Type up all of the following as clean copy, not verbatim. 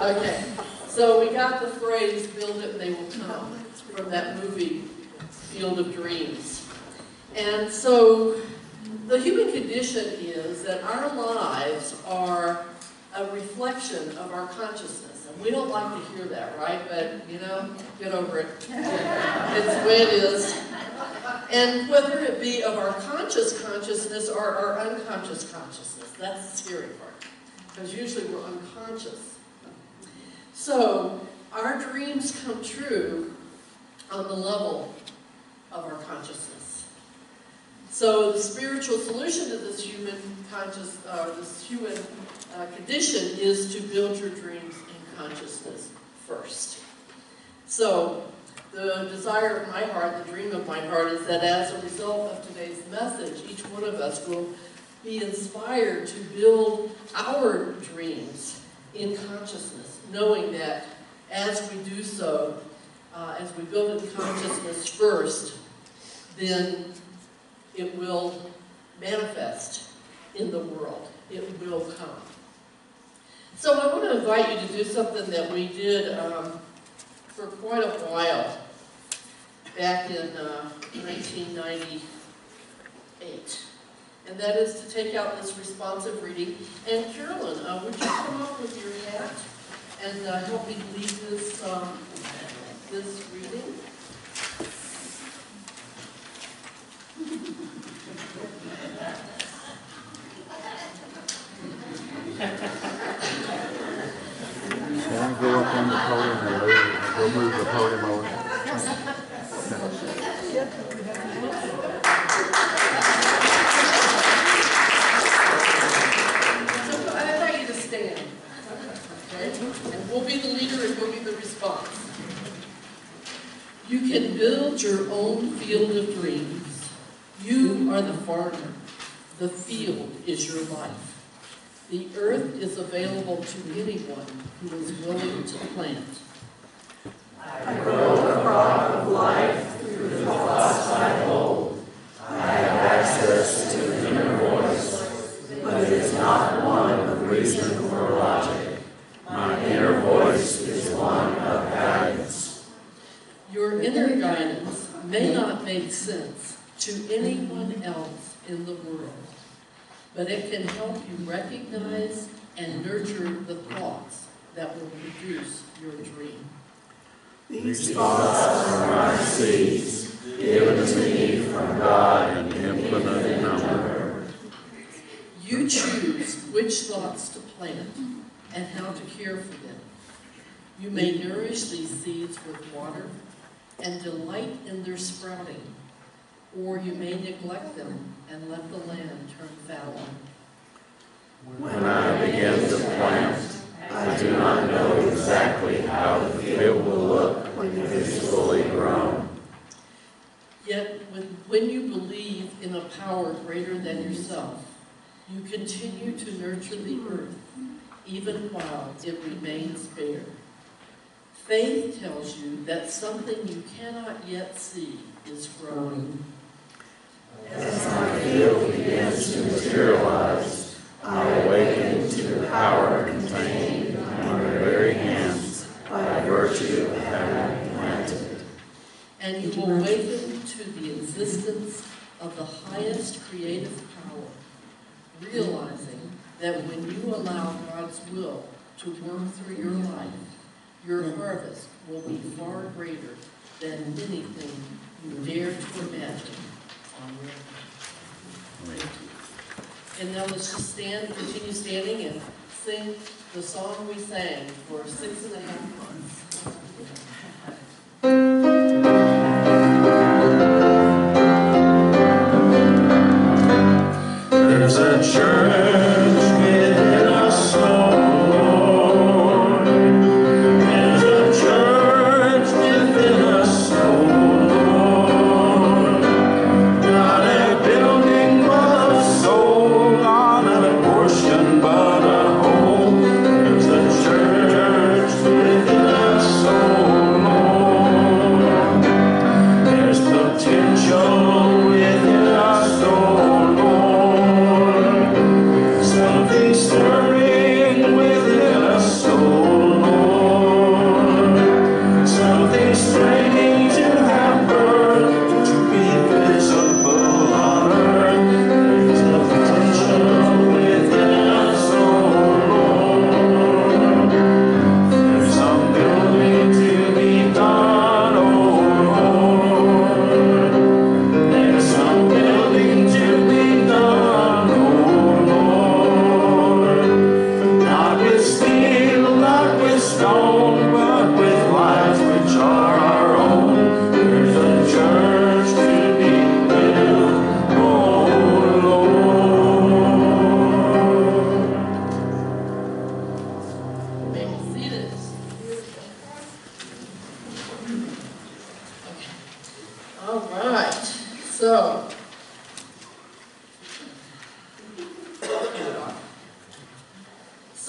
Okay, so we got the phrase, build it and they will come, from that movie, Field of Dreams. And so the human condition is that our lives are a reflection of our consciousness. And we don't like to hear that, right? But, you know, get over it. It's the way it is. And whether it be of our conscious consciousness or our unconscious consciousness, that's the scary part. Because usually we're unconscious. So, our dreams come true on the level of our consciousness. So, the spiritual solution to this human condition is to build your dreams in consciousness first. So, the desire of my heart, the dream of my heart, is that as a result of today's message, each one of us will be inspired to build our dreams in consciousness, knowing that as we do so, as we build it in consciousness first, then it will manifest in the world. It will come. So I want to invite you to do something that we did for quite a while back in 1998. And that is to take out this responsive reading. And Carolyn, would you come up with your hat and help me lead this, this reading? Can I go up on the podium and go move the podium over? So I invite you to stand, okay? And we'll be the leader and we'll be the response. You can build your own field of dreams. You are the farmer. The field is your life. The earth is available to anyone who is willing to plant. I grow the crop of life through the thoughts I hold. I have access to the inner voice, but it is not one of reason or logic. My inner voice is one of guidance. Your inner guidance may not make sense to anyone else in the world, but it can help you recognize and nurture the thoughts that will produce your dream. These thoughts are my seeds, given to me from God in infinite number. You choose which thoughts to plant and how to care for them. You may nourish these seeds with water and delight in their sprouting, or you may neglect them and let the land turn fallow. When I begin to plant, I do not know exactly how the field will look when it is fully grown. Yet, when you believe in a power greater than yourself, you continue to nurture the earth, even while it remains bare. Faith tells you that something you cannot yet see is growing. As my field begins to materialize, I awaken to the power contained in my very hands by virtue of having planted it. And you awaken to the existence of the highest creative power, realizing that when you allow God's will to work through your life, your harvest will be far greater than anything you dare to imagine on your own. And now let's just stand, continue standing, and sing the song we sang for 6.5 months. There's a church within us, Lord. There's a church within us, Lord. Not a building but a soul, not a portion but a whole. There's a church within us,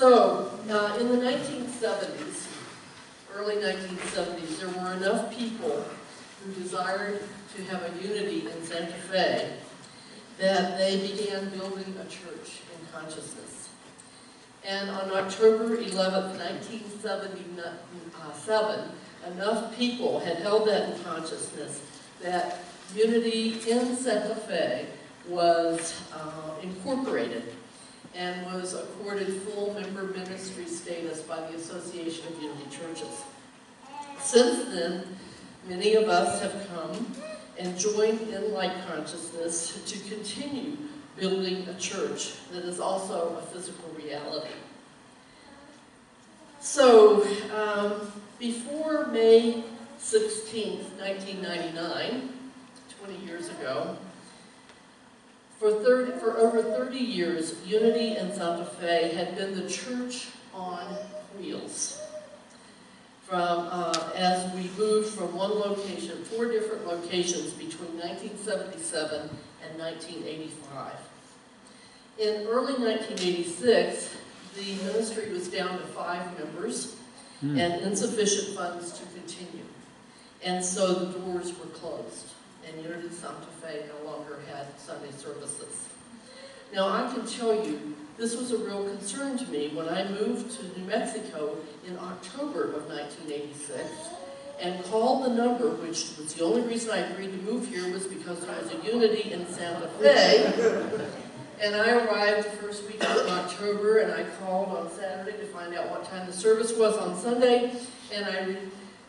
So, in the 1970s, early 1970s, there were enough people who desired to have a unity in Santa Fe that they began building a church in consciousness. And on October 11th, 1977, enough people had held that in consciousness that unity in Santa Fe was incorporated and was accorded full member ministry status by the Association of Unity Churches. Since then, many of us have come and joined in like consciousness to continue building a church that is also a physical reality. So, before May 16th, 1999, 20 years ago, for over 30 years, Unity in Santa Fe had been the church on wheels. As we moved from one location, 4 different locations between 1977 and 1985. In early 1986, the ministry was down to 5 members and insufficient funds to continue. And so the doors were closed, and Unity Santa Fe no longer had Sunday services. Now I can tell you, this was a real concern to me when I moved to New Mexico in October of 1986 and called the number, which was the only reason I agreed to move here was because there was a Unity in Santa Fe. And I arrived the first week of October, and I called on Saturday to find out what time the service was on Sunday, and I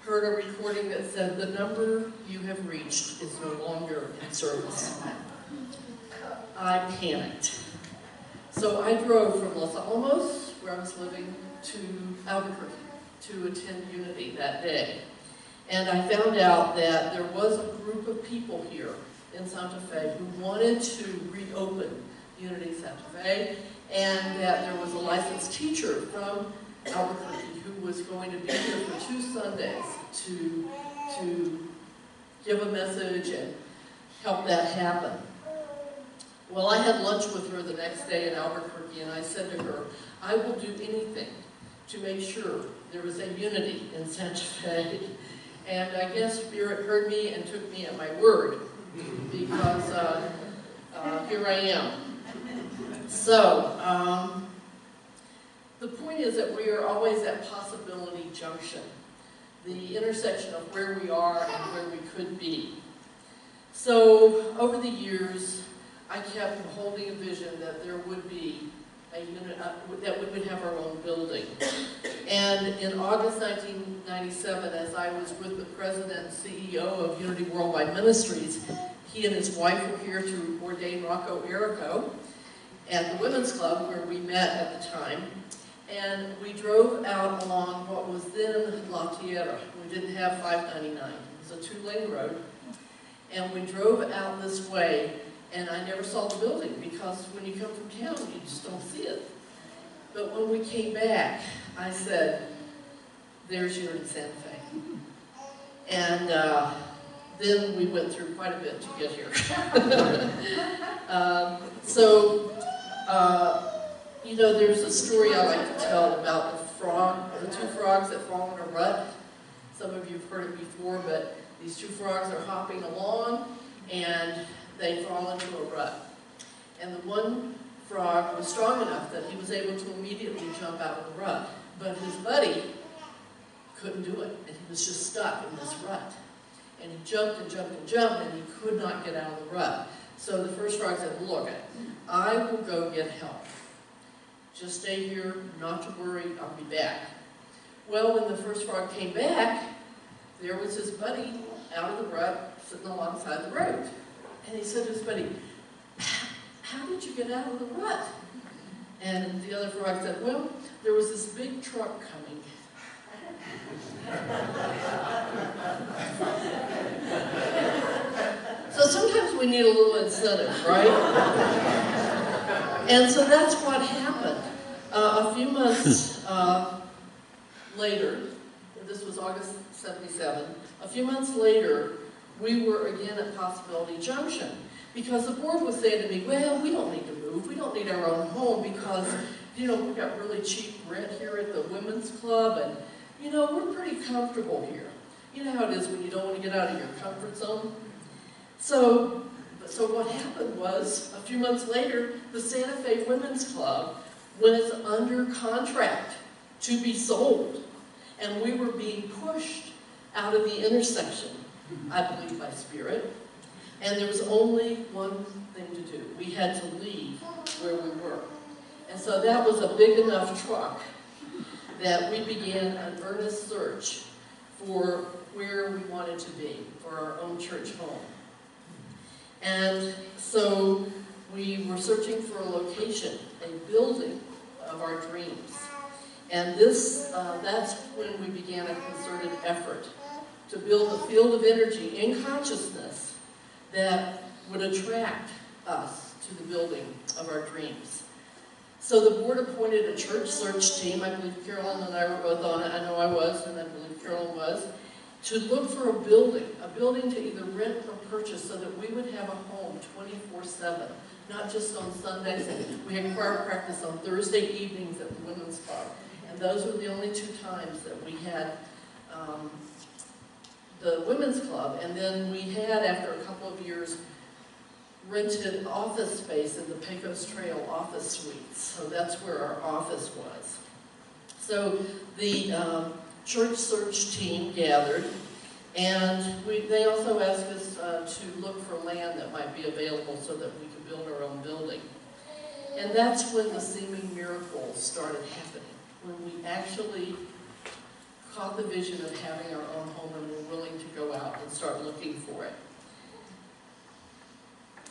heard a recording that said, "The number you have reached is no longer in service." I panicked. So I drove from Los Alamos, where I was living, to Albuquerque to attend Unity that day. And I found out that there was a group of people here in Santa Fe who wanted to reopen Unity Santa Fe, and that there was a licensed teacher from Albuquerque who was going to be here for 2 Sundays to give a message and help that happen. Well, I had lunch with her the next day in Albuquerque, and I said to her, I will do anything to make sure there is a unity in Santa Fe. And I guess Spirit heard me and took me at my word, because here I am. So, the point is that we are always at possibility junction, the intersection of where we are and where we could be. So, over the years, I kept holding a vision that there would be a unit, that we would have our own building. And in August 1997, as I was with the president and CEO of Unity Worldwide Ministries, he and his wife were here to ordain Rocco Errico at the Women's Club where we met at the time. And we drove out along what was then La Tierra. We didn't have 599. It was a 2-lane road. And we drove out this way, and I never saw the building because when you come from town, you just don't see it. But when we came back, I said, there's Unity Santa Fe. And then we went through quite a bit to get here. You know, there's a story I like to tell about the 2 frogs that fall in a rut. Some of you have heard it before, but these 2 frogs are hopping along, and they fall into a rut. And the one frog was strong enough that he was able to immediately jump out of the rut. But his buddy couldn't do it, and he was just stuck in this rut. And he jumped and jumped and jumped, and he could not get out of the rut. So the first frog said, look, I will go get help. Just stay here, not to worry, I'll be back. Well, when the first frog came back, there was his buddy out of the rut, sitting alongside the road. And he said to his buddy, how did you get out of the rut? And the other frog said, well, there was this big truck coming. So sometimes we need a little incentive, right? And so that's what happened. A few months later, this was August 77, a few months later, we were again at Possibility Junction because the board was saying to me, well, we don't need to move. We don't need our own home because you know, we got really cheap rent here at the women's club, and, you know, we're pretty comfortable here. You know how it is when you don't want to get out of your comfort zone? So what happened was, a few months later, the Santa Fe Women's Club was under contract to be sold. And we were being pushed out of the intersection, I believe by spirit. And there was only one thing to do. We had to leave where we were. And so that was a big enough truck that we began an earnest search for where we wanted to be, for our own church home. And so we were searching for a location, a building of our dreams. And that's when we began a concerted effort to build a field of energy in consciousness that would attract us to the building of our dreams. So the board appointed a church search team. I believe Carolyn and I were both on it. I know I was, and I believe Carolyn was, to look for a building to either rent or purchase so that we would have a home 24/7, not just on Sundays. We had choir practice on Thursday evenings at the Women's Club. And those were the only 2 times that we had the Women's Club. And then we had, after a couple of years, rented office space in the Pecos Trail office suites. So that's where our office was. So the church search team gathered, and they also asked us to look for land that might be available so that we could build our own building. And that's when the seeming miracles started happening, when we actually caught the vision of having our own home and were willing to go out and start looking for it.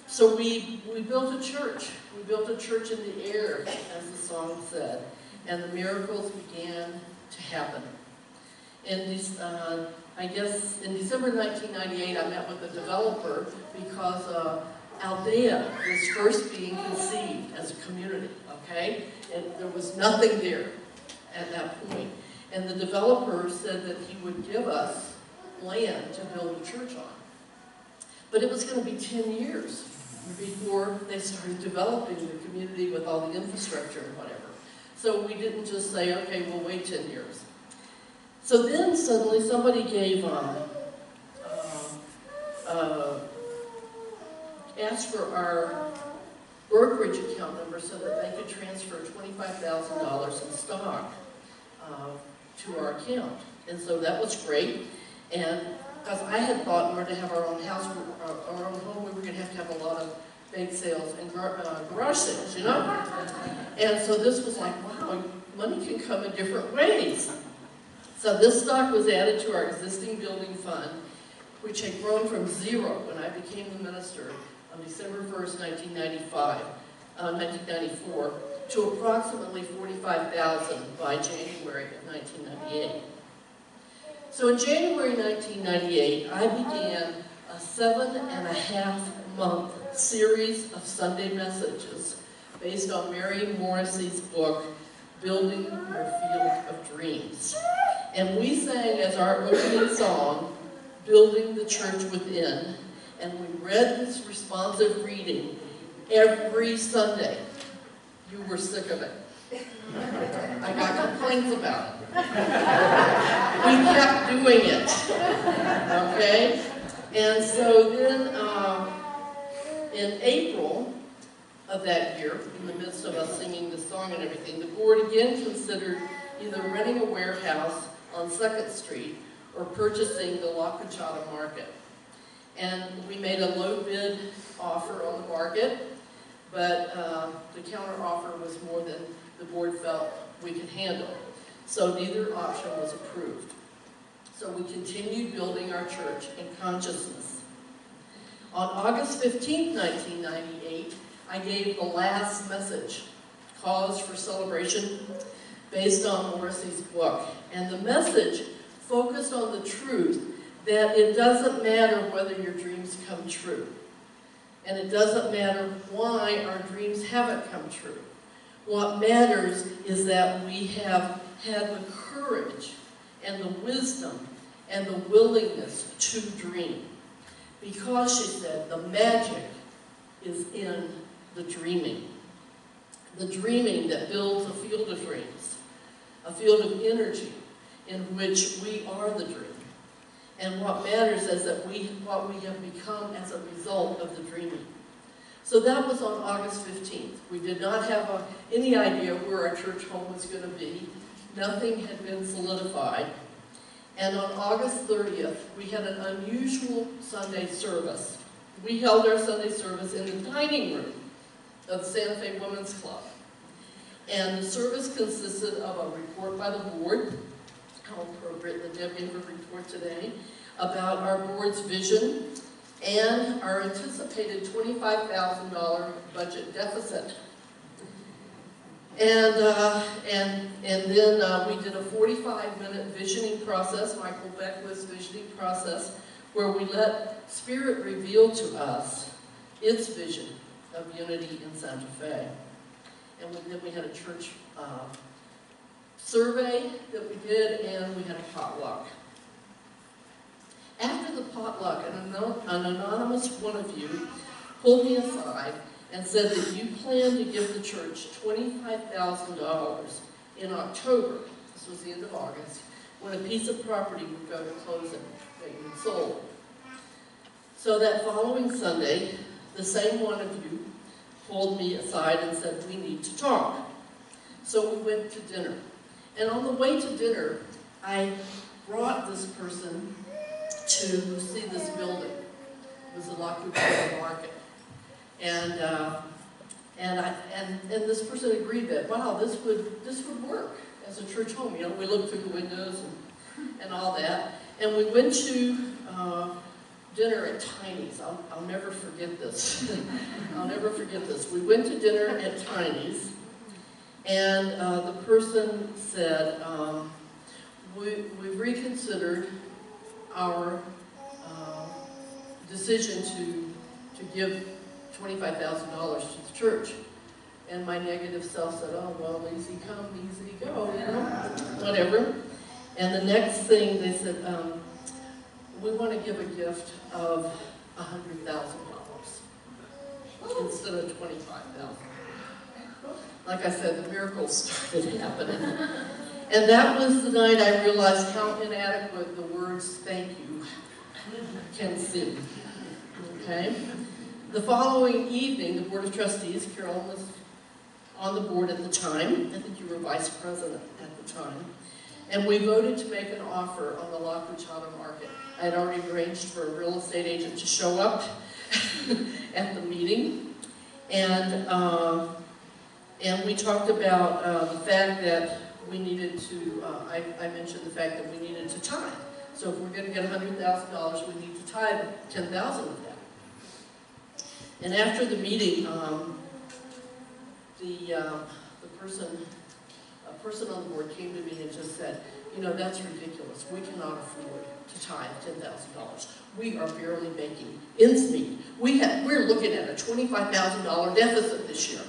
So we built a church. We built a church in the air, as the song said, and the miracles began to happen. I guess in December 1998, I met with the developer because Aldea was first being conceived as a community, okay? And there was nothing there at that point. And the developer said that he would give us land to build a church on. But it was going to be 10 years before they started developing the community with all the infrastructure and whatever. So we didn't just say, okay, we'll wait 10 years. So then suddenly somebody gave, asked for our brokerage account number so that they could transfer $25,000 in stock to our account. And so that was great. And because I had thought in order to have our own house, our own home, we were going to have a lot of bake sales and garage sales, you know? And so this was like, wow, money can come in different ways. So this stock was added to our existing building fund, which had grown from 0 when I became the minister on December 1st, 1994, to approximately $45,000 by January of 1998. So in January 1998, I began a 7.5-month series of Sunday messages based on Mary Morrissey's book, Building Your Field of Dreams. And we sang as our opening song, Building the Church Within, and we read this responsive reading every Sunday. You were sick of it. I got complaints about it. We kept doing it, okay? And so then in April of that year, in the midst of us singing the song and everything, the board again considered either renting a warehouse on 2nd Street or purchasing the La Conchata Market. And we made a low bid offer on the market, but the counter offer was more than the board felt we could handle. So neither option was approved. So we continued building our church in consciousness. On August 15th, 1998, I gave the last message, Cause for Celebration, based on Morrissey's book. And the message focused on the truth that it doesn't matter whether your dreams come true. And it doesn't matter why our dreams haven't come true. What matters is that we have had the courage and the wisdom and the willingness to dream. Because, she said, the magic is in the dreaming. the dreaming that builds a field of dreams, a field of energy in which we are the dream. And what matters is that what we have become as a result of the dreaming. So that was on August 15th. We did not have any idea where our church home was going to be. Nothing had been solidified. And on August 30th, we had an unusual Sunday service. We held our Sunday service in the dining room of the Santa Fe Women's Club. And the service consisted of a report by the board, how appropriate that Deb gave a report today, about our board's vision and our anticipated $25,000 budget deficit. And then we did a 45-minute visioning process, Michael Beckwith's visioning process, where we let Spirit reveal to us its vision of unity in Santa Fe. And then we had a church survey that we did, and we had a potluck. After the potluck, an anonymous one of you pulled me aside and said that you plan to give the church $25,000 in October, this was the end of August, when a piece of property would go to closing, being sold. So that following Sunday, the same one of you pulled me aside and said, we need to talk. So we went to dinner. And on the way to dinner, I brought this person to see this building. It was the La Cuchara Market. And this person agreed that, wow, this would work as a church home. You know, we looked through the windows and all that. And we went to dinner at Tiny's. I'll never forget this. I'll never forget this. We went to dinner at Tiny's, and the person said, we've reconsidered our decision to give $25,000 to the church. And my negative self said, oh, well, easy come, easy go, you know, whatever. And the next thing they said, we want to give a gift of $100,000 instead of $25,000. Like I said, the miracles started happening. And that was the night I realized how inadequate the words thank you can seem. Okay? The following evening, the Board of Trustees, Carol was on the board at the time. I think you were vice president at the time. And we voted to make an offer on the La Cuchara Market. I had already arranged for a real estate agent to show up at the meeting. And we talked about the fact that we needed to, I mentioned the fact that we needed to tithe. So if we're going to get $100,000, we need to tithe $10,000 of that. And after the meeting, a person on the board came to me and just said, you know, that's ridiculous. We cannot afford to tithe $10,000. We are barely making ends meet. We're looking at a $25,000 deficit this year.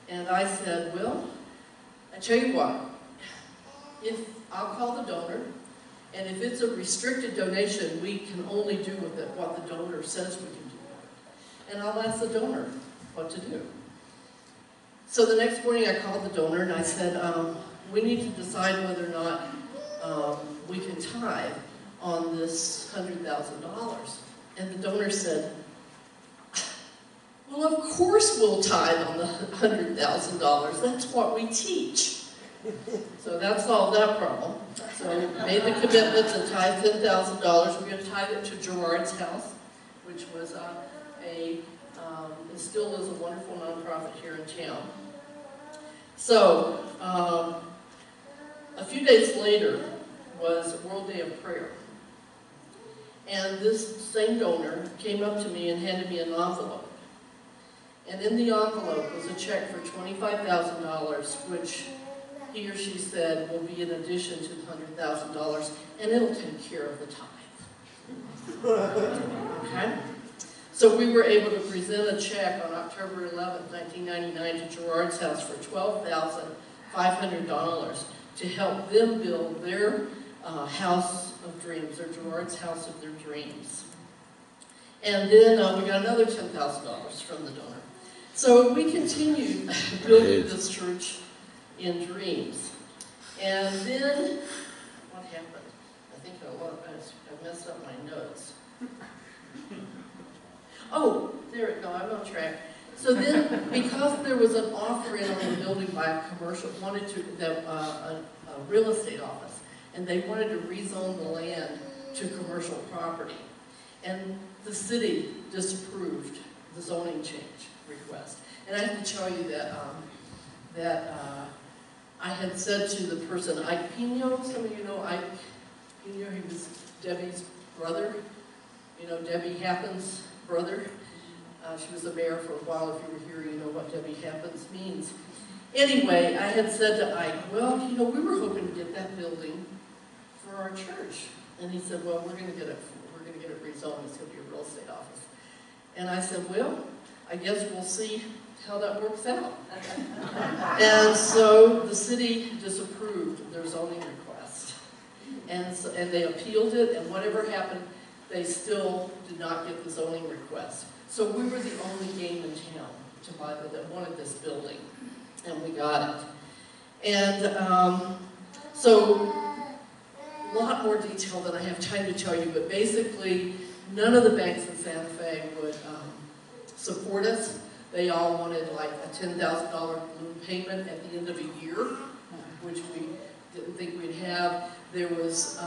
And I said, well, I tell you what, I'll call the donor, and if it's a restricted donation, we can only do with it what the donor says we can do. And I'll ask the donor what to do. So the next morning I called the donor and I said, we need to decide whether or not we can tithe on this $100,000. And the donor said, well, of course we'll tithe on the $100,000. That's what we teach. So that solved that problem. So we made the commitment to tithe $10,000. We're going to tithe it to Gerard's House, which was it still is a wonderful nonprofit here in town. So a few days later was World Day of Prayer. And this same donor came up to me and handed me an envelope. And in the envelope was a check for $25,000, which he or she said will be in addition to the $100,000, and it'll take care of the tithe. Okay? So we were able to present a check on October 11th, 1999 to Gerard's House for $12,500 to help them build their house of dreams, or Gerard's House of their dreams. And then we got another $10,000 from the donor. So we continued building this church in dreams. And then, what happened? I think I messed up my notes. Oh, no, I'm on track. So then, because there was an offer in on the building by a commercial, a real estate office, and they wanted to rezone the land to commercial property. And the city disapproved the zoning change request. And I have to tell you that I had said to the person, Ike Pino, some of you know Ike Pino, he was Debbie's brother. You know, Debbie Happens' brother. She was the mayor for a while. If you were here, you know what Debbie Happens means. Anyway, I had said to Ike, well, you know, we were hoping to get that building for our church. And he said, well, we're going to get it rezoned. It's going to be a real estate office. And I said, well, I guess we'll see how that works out. And so the city disapproved their zoning request. And they appealed it, and whatever happened, they still did not get the zoning request. So we were the only game in town to buy that wanted this building, and we got it. And so a lot more detail than I have time to tell you, but basically none of the banks in Santa Fe would support us. They all wanted like a $10,000 balloon payment at the end of a year, which we didn't think we'd have. There was,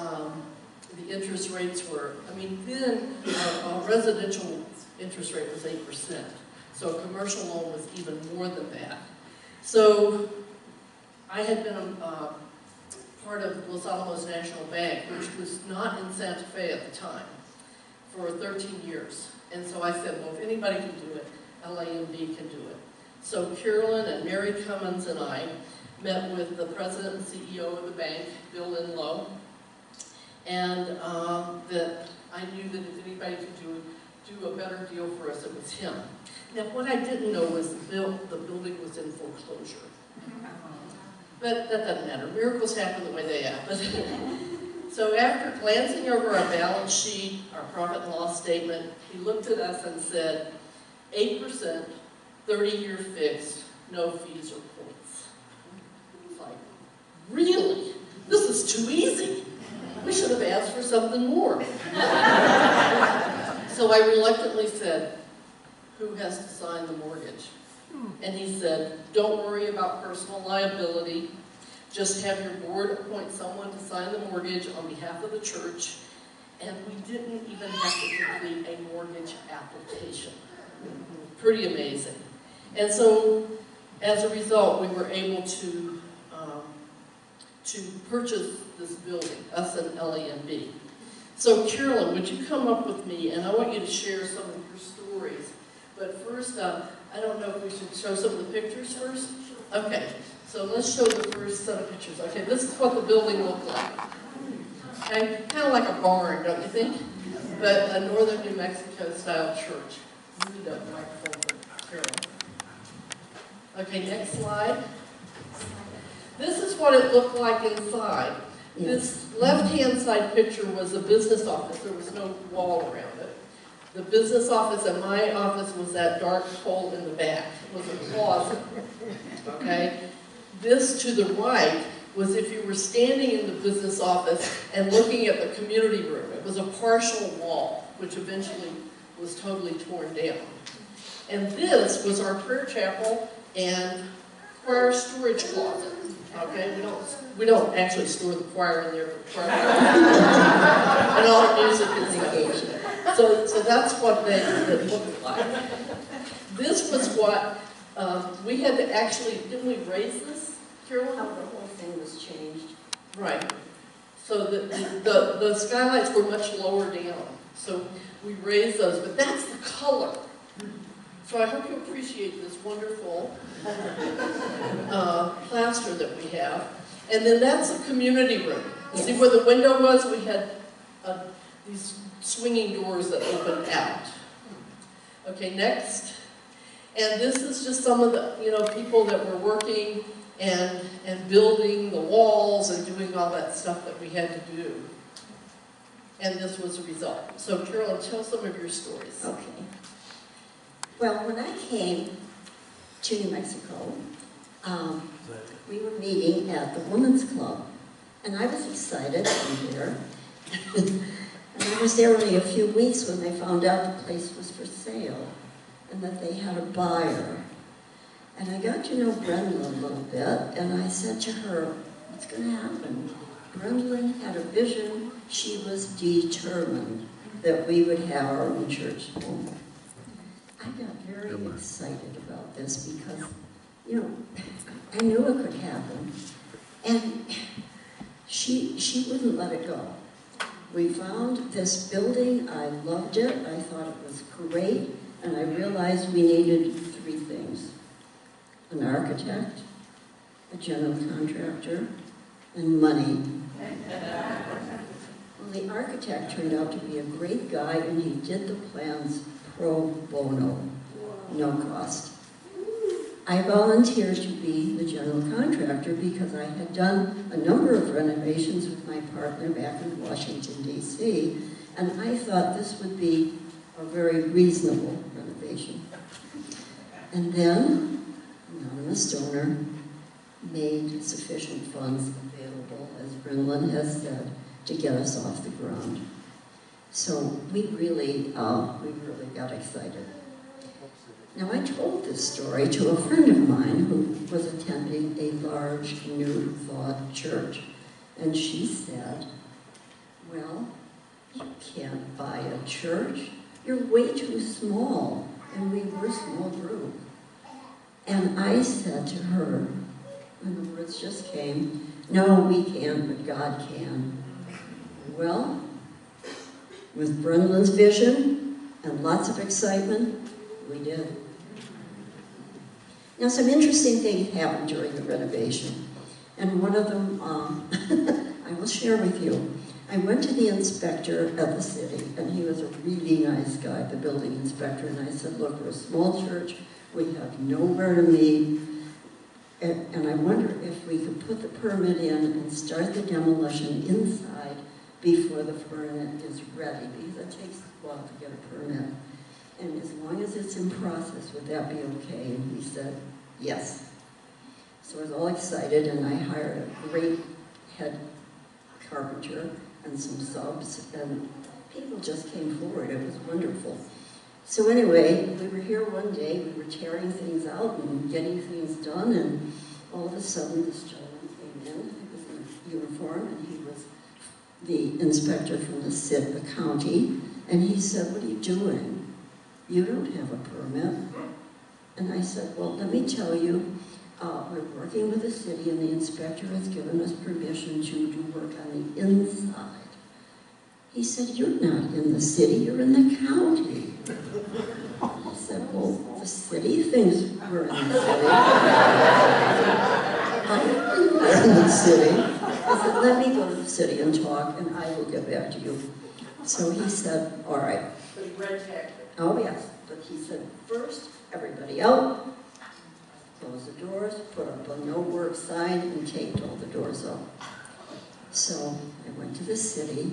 the interest rates were, I mean, then a residential interest rate was 8%. So a commercial loan was even more than that. So I had been part of Los Alamos National Bank, which was not in Santa Fe at the time, for 13 years. And so I said, well, if anybody can do it, LAMB can do it. So Carolyn and Mary Cummins and I met with the president and CEO of the bank, Bill Linlow, and that I knew that if anybody could do a better deal for us, it was him. Now, what I didn't know was the building was in foreclosure. But that doesn't matter. Miracles happen the way they happen. So after glancing over our balance sheet, our profit and loss statement, he looked at us and said, 8%, 30-year fixed, no fees or points. It's like, really? This is too easy. We should have asked for something more. So I reluctantly said, who has to sign the mortgage? And he said, don't worry about personal liability. Just have your board appoint someone to sign the mortgage on behalf of the church. And we didn't even have to complete a mortgage application. Pretty amazing. And so, as a result, we were able to purchase this building, us and LAMB. So Carolyn, would you come up with me, and I want you to share some of your stories. But first, I don't know if we should show some of the pictures first? Okay, so let's show the first set of pictures. Okay, this is what the building looked like. Okay, kind of like a barn, don't you think? But a northern New Mexico style church. You need a microphone for Carolyn. Okay, next slide. This is what it looked like inside. This left-hand side picture was a business office. There was no wall around it. The business office and my office was that dark hole in the back. It was a closet. Okay? This to the right was if you were standing in the business office and looking at the community room. It was a partial wall, which eventually was totally torn down. And this was our prayer chapel and choir storage closet. Okay, we don't actually store the choir in there, but choir and all the music is engaged. So that's what they looked like. This was what we had to actually, didn't we raise this, Carolyn? How the whole thing was changed. Right. So the skylights were much lower down. So we raised those, but that's the color. So I hope you appreciate this wonderful plaster that we have. And then that's a community room. Yes. See where the window was? We had these swinging doors that opened out. Okay, next. And this is just some of the people that were working and building the walls and doing all that stuff that we had to do. And this was the result. So Carolyn, tell some of your stories. Okay. Well, when I came, to New Mexico, we were meeting at the Women's Club, and I was excited to be there. And I was there only a few weeks when they found out the place was for sale and that they had a buyer. And I got to know Brendalyn a little bit, and I said to her, what's going to happen? Brendalyn had a vision. She was determined that we would have our own church home. I got very excited about this because, you know, I knew it could happen. And she wouldn't let it go. We found this building. I loved it. I thought it was great. And I realized we needed three things: an architect, a general contractor, and money. Well, the architect turned out to be a great guy, and he did the plans pro bono, no cost. I volunteered to be the general contractor because I had done a number of renovations with my partner back in Washington, D.C., and I thought this would be a very reasonable renovation. And then, an anonymous donor made sufficient funds available, as Brendalyn has said, to get us off the ground. So we really got excited. Now, I told this story to a friend of mine who was attending a large New Thought church, and she said, well, you can't buy a church. You're way too small. And we were a small group. And I said to her, and the words just came, no, we can't, but God can. Well, with Brendalyn's vision and lots of excitement, we did. Now, some interesting things happened during the renovation, and one of them I will share with you. I went to the inspector at the city, and he was a really nice guy, the building inspector, and I said, look, we're a small church, we have nowhere to meet, and I wonder if we could put the permit in and start the demolition inside before the permit is ready, because it takes a while to get a permit. And as long as it's in process, would that be okay? And he said, yes. So I was all excited, and I hired a great head carpenter and some subs, and people just came forward. It was wonderful. So anyway, we were here one day, we were tearing things out and getting things done, and all of a sudden this gentleman came in. He was in uniform, and he was the inspector from the county, and he said, what are you doing? You don't have a permit. And I said, well, let me tell you, we're working with the city, and the inspector has given us permission to do work on the inside. He said, you're not in the city, you're in the county. I said, well, the city thinks we're in the city. I think we're in the city. I said, let me go to the city and talk, and I will get back to you. So he said, all right. Oh, yes. But he said, first, everybody out, close the doors, put up a no work sign, and taped all the doors up. So I went to the city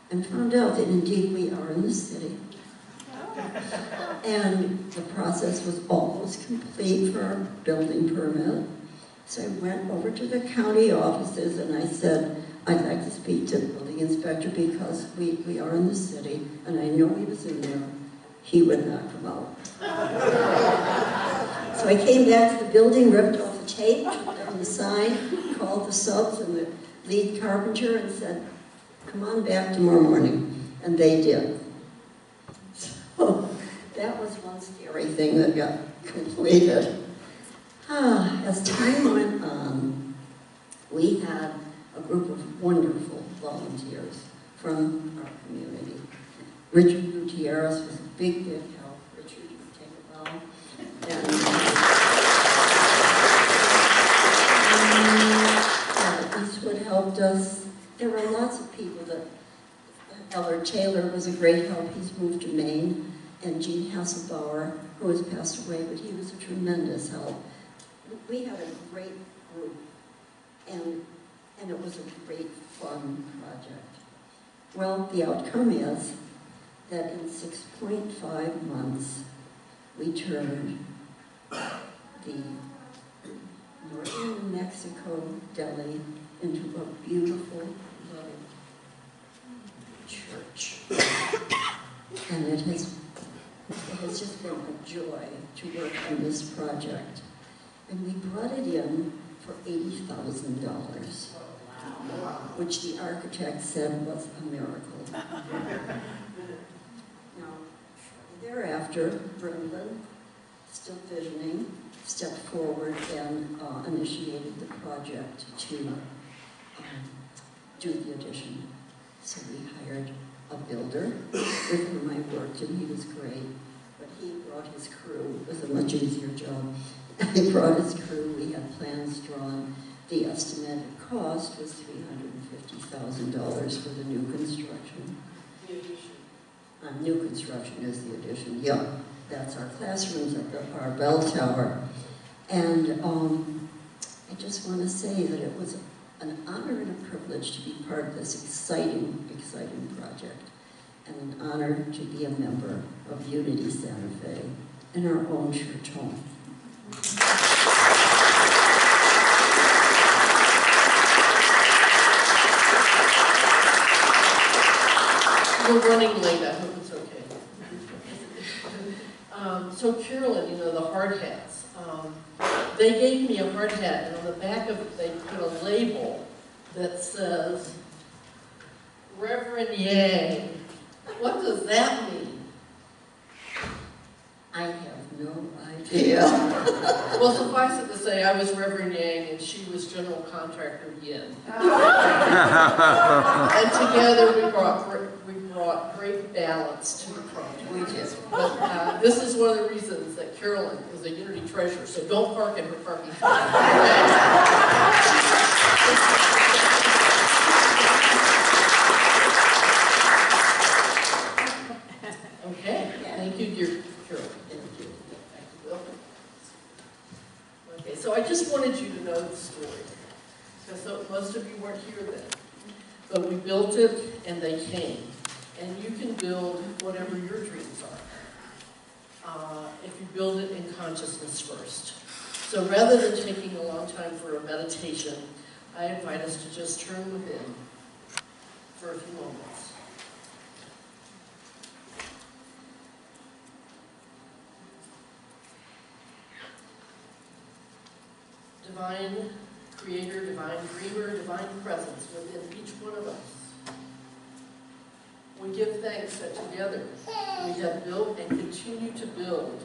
and found out that indeed we are in the city. And the process was almost complete for our building permit. So I went over to the county offices and I said, I'd like to speak to the building inspector because we are in the city, and I know he was in there. He would not come out. So I came back to the building, ripped off the tape, took down the sign, called the subs and the lead carpenter and said, come on back tomorrow morning. And they did. So that was one scary thing that got completed. As time went on, we had a group of wonderful volunteers from our community. Richard Gutierrez was a big help. Richard, you take a bow. And Eastwood helped us. There were lots of people that, Elder Taylor was a great help. He's moved to Maine. And Gene Hasselbauer, who has passed away, but he was a tremendous help. We had a great group, and it was a great, fun project. Well, the outcome is that in 6.5 months, we turned the northern New Mexico deli into a beautiful little church. And it has just been a joy to work on this project. And we brought it in for $80,000, which the architect said was a miracle. Now, thereafter, Brendalyn, still visioning, stepped forward and initiated the project to do the addition. So we hired a builder with whom I worked, and he was great. But he brought his crew. It was a much easier job. He brought his crew. We had plans drawn. The estimated cost was $350,000 for the new construction. The addition. New construction is the addition. Yeah, that's our classrooms at our bell tower. And I just want to say that it was an honor and a privilege to be part of this exciting, exciting project, and an honor to be a member of Unity Santa Fe in our own church home. We're running late, I hope it's okay. So Carolyn, you know, the hard hats. They gave me a hard hat, and on the back of it they put a label that says, Reverend Yang. What does that mean? I have no idea. Well, suffice it to say, I was Reverend Yang and she was General Contractor Yin. And together we brought great balance to the project. We did. But this is one of the reasons that Carolyn is a Unity treasure, so don't park in her parking spot. Okay, thank you, dear Carolyn. Thank you. Thank you, Will. Okay, so I just wanted you to know the story, because most of you weren't here then. But we built it, and they came. And you can build whatever your dreams are, if you build it in consciousness first. So rather than taking a long time for a meditation, I invite us to just turn within for a few moments. Divine Creator, Divine Dreamer, Divine Presence within each one of us. We give thanks that together we have built and continue to build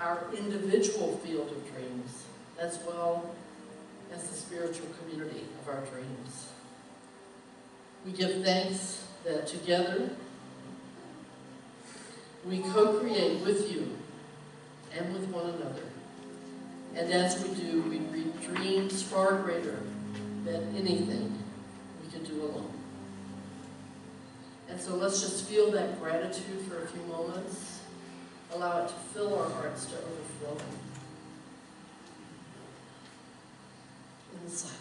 our individual field of dreams, as well as the spiritual community of our dreams. We give thanks that together we co-create with you and with one another. And as we do, we reap dreams far greater than anything we could do alone. And so let's just feel that gratitude for a few moments. Allow it to fill our hearts to overflowing. In silence.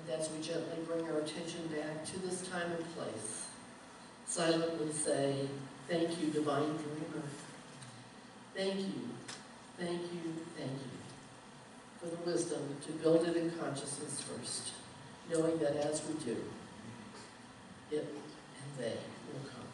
As we gently bring our attention back to this time and place, silently say, thank you, Divine Dreamer. Thank you, thank you, thank you for the wisdom to build it in consciousness first, knowing that as we do, it and they will come.